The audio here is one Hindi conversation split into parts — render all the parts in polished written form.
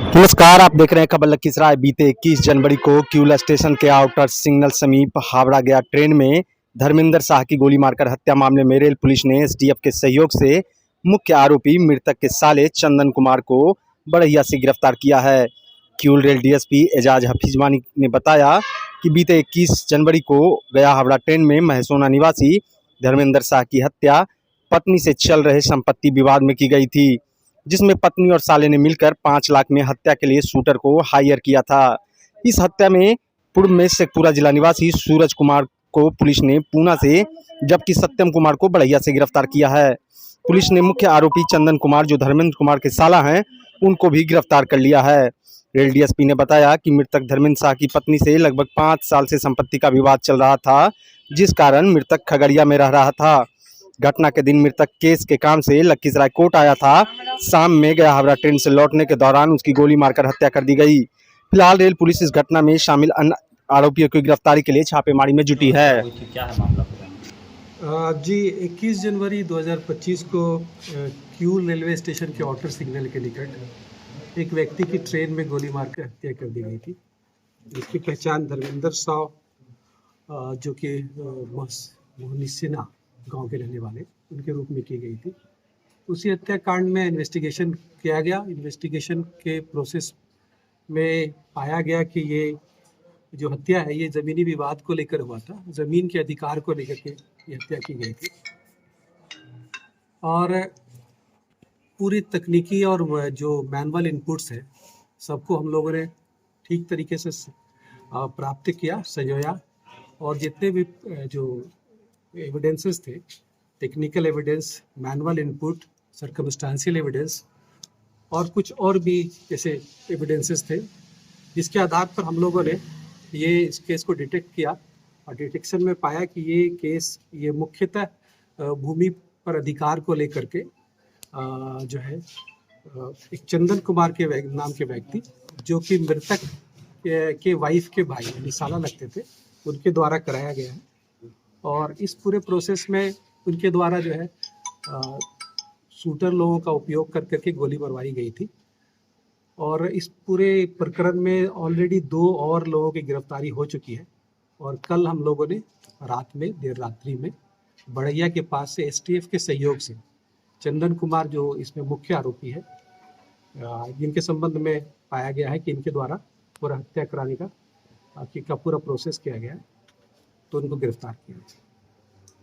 नमस्कार, आप देख रहे हैं खबर लखीसराय। बीते 21 जनवरी को क्यूला स्टेशन के आउटर सिग्नल समीप हावड़ा गया ट्रेन में धर्मेंद्र शाह की गोली मारकर हत्या मामले में रेल पुलिस ने एसटीएफ के सहयोग से मुख्य आरोपी मृतक के साले चंदन कुमार को बड़हिया से गिरफ्तार किया है। क्यूल रेल डीएसपी एजाज हफीजवानी ने बताया कि बीते 21 जनवरी को गया हावड़ा ट्रेन में महसोना निवासी धर्मेंद्र शाह की हत्या पत्नी से चल रहे संपत्ति विवाद में की गई थी, जिसमें पत्नी और साले ने मिलकर 5 लाख में हत्या के लिए शूटर को हायर किया था। इस हत्या में पूर्व में शेखपुरा जिला निवासी सूरज कुमार को पुलिस ने पूना से, जबकि सत्यम कुमार को बड़हिया से गिरफ्तार किया है। पुलिस ने मुख्य आरोपी चंदन कुमार, जो धर्मेंद्र कुमार के साला हैं, उनको भी गिरफ्तार कर लिया है। रेल डीएसपी ने बताया कि मृतक धर्मेंद्र शाह की पत्नी से लगभग 5 साल से संपत्ति का विवाद चल रहा था, जिस कारण मृतक खगड़िया में रह रहा था। घटना के दिन मृतक केस के काम से लखीसराय कोर्ट आया था। शाम में गया हावड़ा ट्रेन से लौटने के दौरान उसकी गोली मारकर हत्या कर दी गई। फिलहाल रेल पुलिस इस घटना में शामिल अन्य आरोपियों की गिरफ्तारी के लिए छापेमारी में जुटी है। क्या है मामला पूरा? जी 21 जनवरी 2025 को क्यूल रेलवे स्टेशन के आउटर सिग्नल के निकट एक व्यक्ति की ट्रेन में गोली मारकर हत्या कर दी गई थी। इसकी पहचान धर्मेंद्र शाह, जो कि मोहनिसिना गांव के रहने वाले, उनके रूप में की गई थी। उसी हत्याकांड में इन्वेस्टिगेशन किया गया। इन्वेस्टिगेशन के प्रोसेस में पाया गया कि ये जो हत्या है ये ज़मीनी विवाद को लेकर हुआ था, ज़मीन के अधिकार को लेकर के ये हत्या की गई थी। और पूरी तकनीकी और जो मैनुअल इनपुट्स है सबको हम लोगों ने ठीक तरीके से प्राप्त किया, संजोया, और जितने भी जो एविडेंसेस थे, technical evidence, manual input, circumstantial evidence और कुछ और भी जैसे एविडेंसेस थे, जिसके आधार पर हम लोगों ने इस केस को डिटेक्ट किया। और डिटेक्शन में पाया कि ये केस ये मुख्यतः भूमि पर अधिकार को लेकर के जो है एक चंदन कुमार के नाम के व्यक्ति, जो कि मृतक के वाइफ के भाई यानी साला लगते थे, उनके द्वारा कराया गया है। और इस पूरे प्रोसेस में उनके द्वारा जो है शूटर लोगों का उपयोग कर करके गोली मरवाई गई थी। और इस पूरे प्रकरण में ऑलरेडी 2 और लोगों की गिरफ्तारी हो चुकी है। और कल हम लोगों ने रात में, देर रात्रि में, बड़हिया के पास से एसटीएफ के सहयोग से चंदन कुमार, जो इसमें मुख्य आरोपी है, जिनके संबंध में पाया गया है कि इनके द्वारा पूरा हत्या कराने का पूरा प्रोसेस किया गया है, तो उनको गिरफ्तार किया।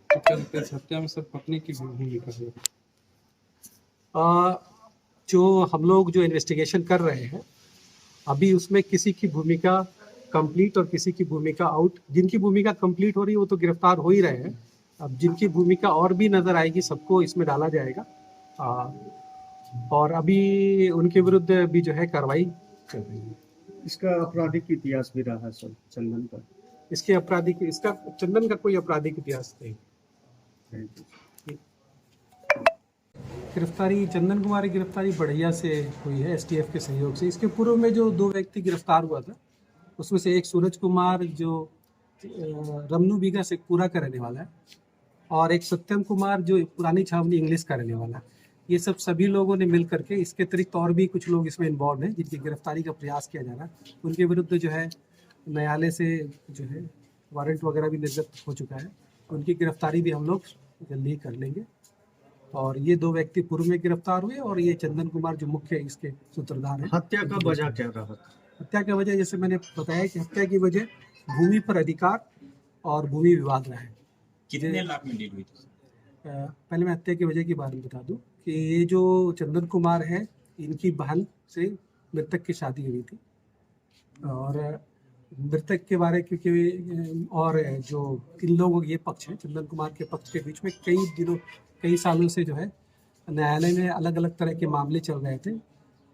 तो हत्या में सर पत्नी की भूमिका है। जो हम लोग जो इन्वेस्टिगेशन कर रहे हैं अभी, उसमें किसी की भूमिका कंप्लीट और किसी की भूमिका आउट। जिनकी भूमिका कंप्लीट हो रही है वो तो गिरफ्तार हो ही रहे हैं। अब जिनकी भूमिका और भी नजर आएगी सबको इसमें डाला जाएगा। और अभी उनके विरुद्ध भी जो है कार्रवाई चल रही है। इसका आपराधिक इतिहास भी रहा है सर चंदन का? इसका चंदन का कोई आपराधिक इतिहास नहीं। गिरफ्तारी चंदन कुमार की गिरफ्तारी बड़हिया से हुई है एसटीएफ के सहयोग से। इसके पूर्व में जो 2 व्यक्ति गिरफ्तार हुआ था, उसमें से एक सूरज कुमार जो रमनू बीघा से पूरा का रहने वाला है, और एक सत्यम कुमार जो पुरानी छावनी इंग्लिश का रहने वाला है। ये सभी लोगों ने मिल करके, इसके अतिरिक्त और भी कुछ लोग इसमें इन्वॉल्व हैं जिनकी गिरफ्तारी का प्रयास किया जा रहा है। उनके विरुद्ध जो है न्यायालय से जो है वारंट वगैरह भी निर्गत हो चुका है। उनकी गिरफ्तारी भी हम लोग जल्दी ही कर लेंगे। और ये 2 व्यक्ति पूर्व में गिरफ्तार हुए, और ये चंदन कुमार जो मुख्य इसके सूत्रधार है। हत्या का वजह क्या रहा? हत्या की वजह, जैसे मैंने बताया कि हत्या की वजह भूमि पर अधिकार और भूमि विवाद रहा है। कितने लाख में डील हुई थी? पहले मैं हत्या की वजह के बारे में बता दूं कि ये जो चंदन कुमार है, इनकी बहन से मृतक की शादी हुई थी। और मृतक के बारे क्योंकि और जो इन लोगों ये पक्ष है, चंदन कुमार के पक्ष के बीच में कई सालों से जो है न्यायालय में अलग अलग तरह के मामले चल रहे थे।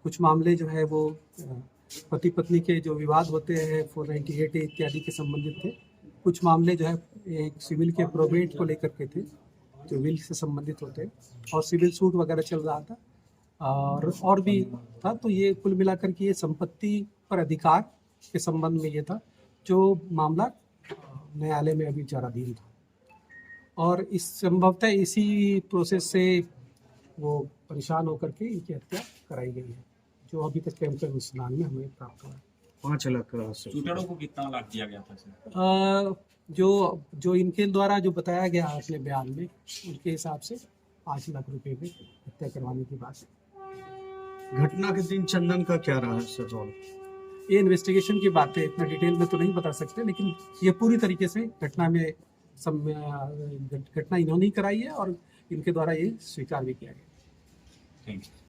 कुछ मामले जो है वो पति पत्नी के जो विवाद होते हैं 498 इत्यादि के संबंधित थे। कुछ मामले जो है एक सिविल के प्रोबेट को लेकर के थे, जो विल से संबंधित होते हैं, और सिविल सूट वगैरह चल रहा था, और भी था। तो ये कुल मिलाकर के ये संपत्ति पर अधिकार के संबंध में ये था जो मामला न्यायालय में अभी विचाराधीन था। और इस संभवतः इसी प्रोसेस से वो परेशान होकर के इनकी हत्या कराई गई है। जो अभी तक कैंप अनुसंधान में हमें प्राप्त हुआ है। 5 लाख का सर। शूटरों को कितना लाख दिया गया था सर? जो इनके द्वारा जो बताया गया अपने बयान में, उनके हिसाब से 5 लाख रुपए में हत्या करवाने की बात है। घटना के दिन चंदन का क्या रहा सर रोल? ये इन्वेस्टिगेशन की बात है, इतना डिटेल में तो नहीं बता सकते, लेकिन ये पूरी तरीके से घटना में घटना इन्होंने ही कराई है और इनके द्वारा ये स्वीकार भी किया गया। Thank you.